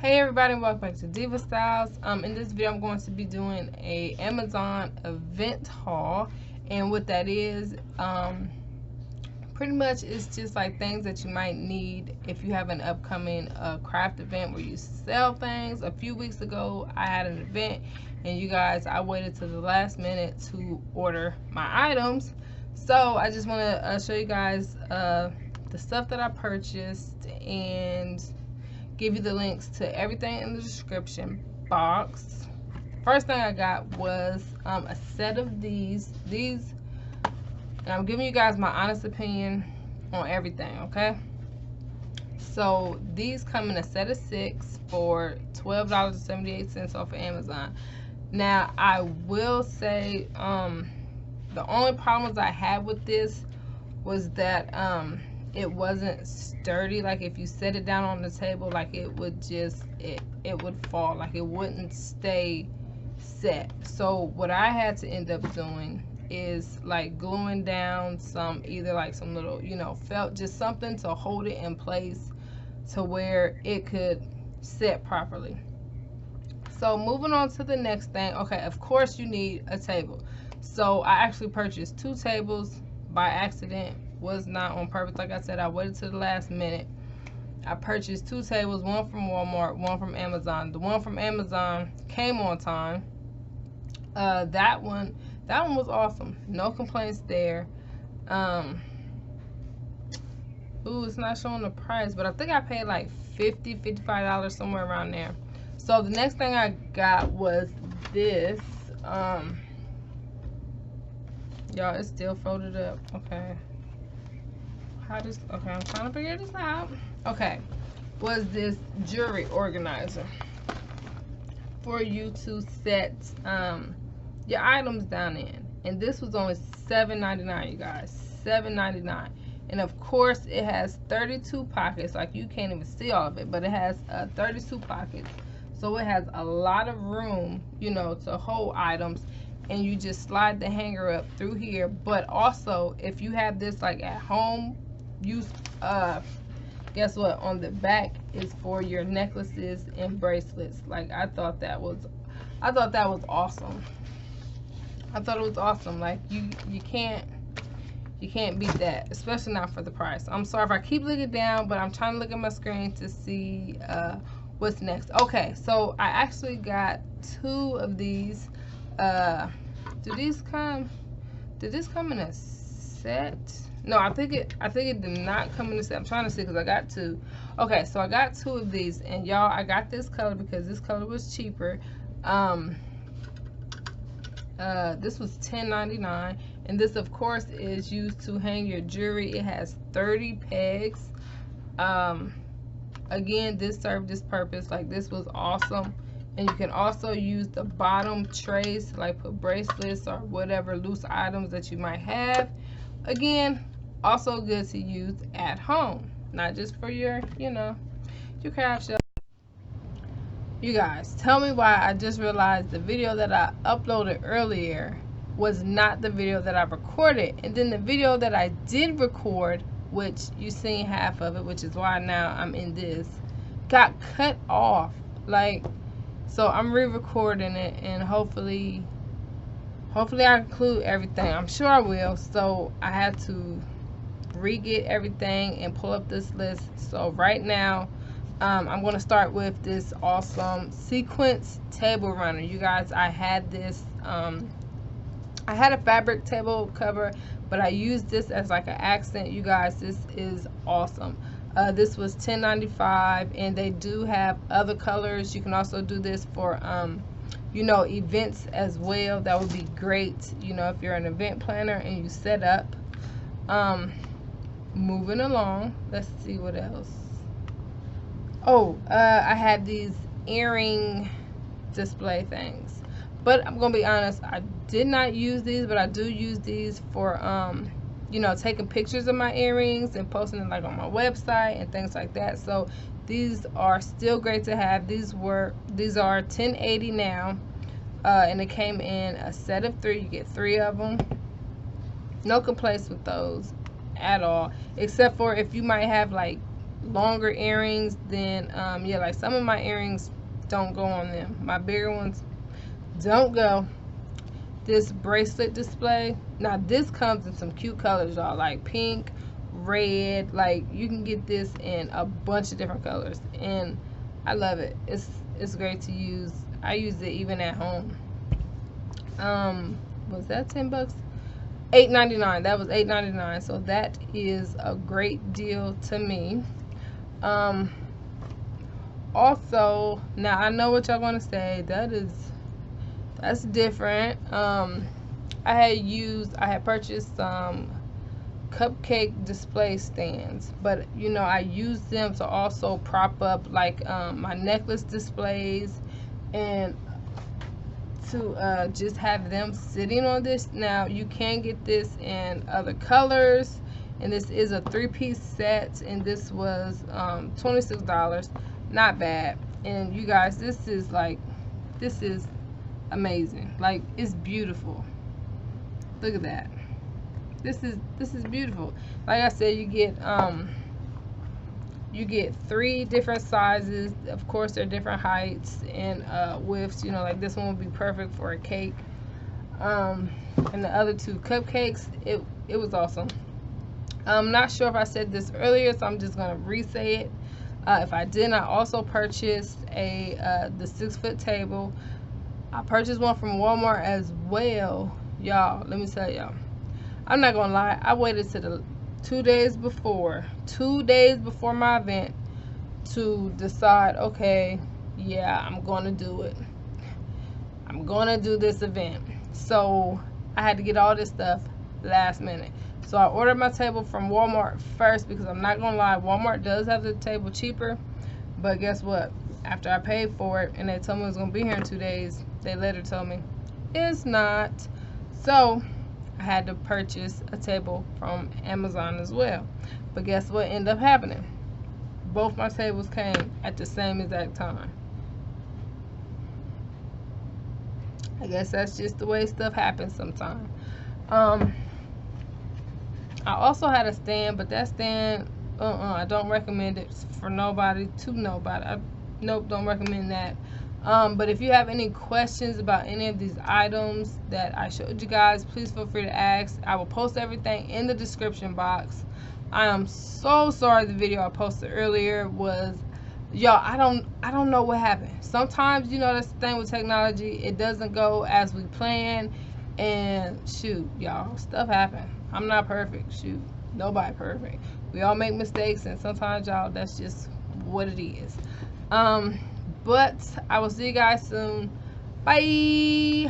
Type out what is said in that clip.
Hey everybody, welcome back to Diva Styles. In this video I'm going to be doing a Amazon event haul, and what that is, pretty much it's just like things that you might need if you have an upcoming craft event where you sell things. A few weeks ago I had an event, and you guys, I waited to the last minute to order my items, so I just want to show you guys the stuff that I purchased and give you the links to everything in the description box. First thing I got was a set of these, and I'm giving you guys my honest opinion on everything, okay? So these come in a set of 6 for $12.78 off of Amazon. Now I will say the only problems I had with this was that it wasn't sturdy. Like if you set it down on the table, like it would just it would fall, like it wouldn't stay set. So what I had to end up doing is like gluing down some, either like some little, you know, felt, just something to hold it in place to where it could set properly. So moving on to the next thing, okay, of course you need a table. So I actually purchased 2 tables by accident, was not on purpose. Like I said, I waited to the last minute. I purchased 2 tables, one from Walmart, one from Amazon. The one from Amazon came on time. That one was awesome. No complaints there. Ooh, it's not showing the price, but I think I paid like $55, somewhere around there. So the next thing I got was this. Y'all, it's still folded up. Okay. Okay, I'm trying to figure this out. Okay, was this jewelry organizer for you to set your items down in, and this was only $7.99, you guys, $7.99. And of course it has 32 pockets. Like you can't even see all of it, but it has 32 pockets, so it has a lot of room, you know, to hold items. And you just slide the hanger up through here. But also, if you have this like at home use, guess what, on the back is for your necklaces and bracelets. Like I thought that was awesome. I thought it was awesome. Like you can't beat that, especially not for the price. I'm sorry if I keep looking down, but I'm trying to look at my screen to see what's next. Okay, so I actually got 2 of these. Did this come in a set? No, I think it did not come in a set. I'm trying to see because I got 2. Okay, so I got 2 of these, and y'all, I got this color because this color was cheaper. This was $10.99, and this of course is used to hang your jewelry. It has 30 pegs. Again, this served this purpose. Like this was awesome. And you can also use the bottom trays to like put bracelets or whatever loose items that you might have. Again, also good to use at home, not just for your, you know, your craft show. You guys, tell me why I just realized the video that I uploaded earlier was not the video that I recorded. And then the video that I did record, which you seen half of it, which is why now I'm in this, got cut off. Like, so I'm re-recording it, and hopefully I include everything. I'm sure I will. So I had to re-get everything and pull up this list. So right now, I'm going to start with this awesome sequence table runner. You guys, I had this, I had a fabric table cover, but I used this as like an accent. You guys, this is awesome. This was $10.95, and they do have other colors. You can also do this for you know, events as well. That would be great, you know, if you're an event planner and you set up. Moving along, let's see what else. Oh, I had these earring display things, but I'm gonna be honest, I did not use these, but I do use these for you know, taking pictures of my earrings and posting them like on my website and things like that. So these are still great to have. These are $10.80 now, and it came in a set of 3. You get 3 of them. No complaints with those at all, except for if you might have like longer earrings, then yeah, like some of my earrings don't go on them. My bigger ones don't go. This bracelet display, now this comes in some cute colors, y'all, like pink, red. Like you can get this in a bunch of different colors, and I love it. It's great to use. I use it even at home. Was that $10? $8.99. That was $8.99. So that is a great deal to me. Also, now I know what y'all gonna say. That's different. I had purchased some cupcake display stands, but you know, I use them to also prop up like my necklace displays, and to just have them sitting on this. Now you can get this in other colors, and this is a 3-piece set, and this was $26. Not bad. And you guys, this is amazing. Like, it's beautiful. Look at that. This is beautiful. Like I said, you get 3 different sizes. Of course, they're different heights and widths. You know, like this one would be perfect for a cake. And the other 2 cupcakes, it was awesome. I'm not sure if I said this earlier, so I'm just gonna re-say it. If I didn't, I also purchased the 6-foot table. I purchased one from Walmart as well. Y'all, let me tell y'all, I'm not gonna lie, I waited to the 2 days before my event to decide, okay, yeah, I'm gonna do it. I'm gonna do this event. So I had to get all this stuff last minute. So I ordered my table from Walmart first, because I'm not gonna lie, Walmart does have the table cheaper. But guess what? After I paid for it and they told me it was gonna be here in 2 days, they later told me it's not. So I had to purchase a table from Amazon as well. But guess what ended up happening? Both my tables came at the same exact time. I guess that's just the way stuff happens sometimes. I also had a stand, but that stand, I don't recommend it for nobody, to nobody. Nope, don't recommend that. But if you have any questions about any of these items that I showed you guys, please feel free to ask. I will post everything in the description box. I am so sorry the video I posted earlier was, y'all, I don't know what happened. Sometimes, you know, that's the thing with technology, it doesn't go as we plan, and shoot, y'all, stuff happens. I'm not perfect. Shoot, nobody perfect. We all make mistakes, and sometimes, y'all, that's just what it is. But I will see you guys soon. Bye.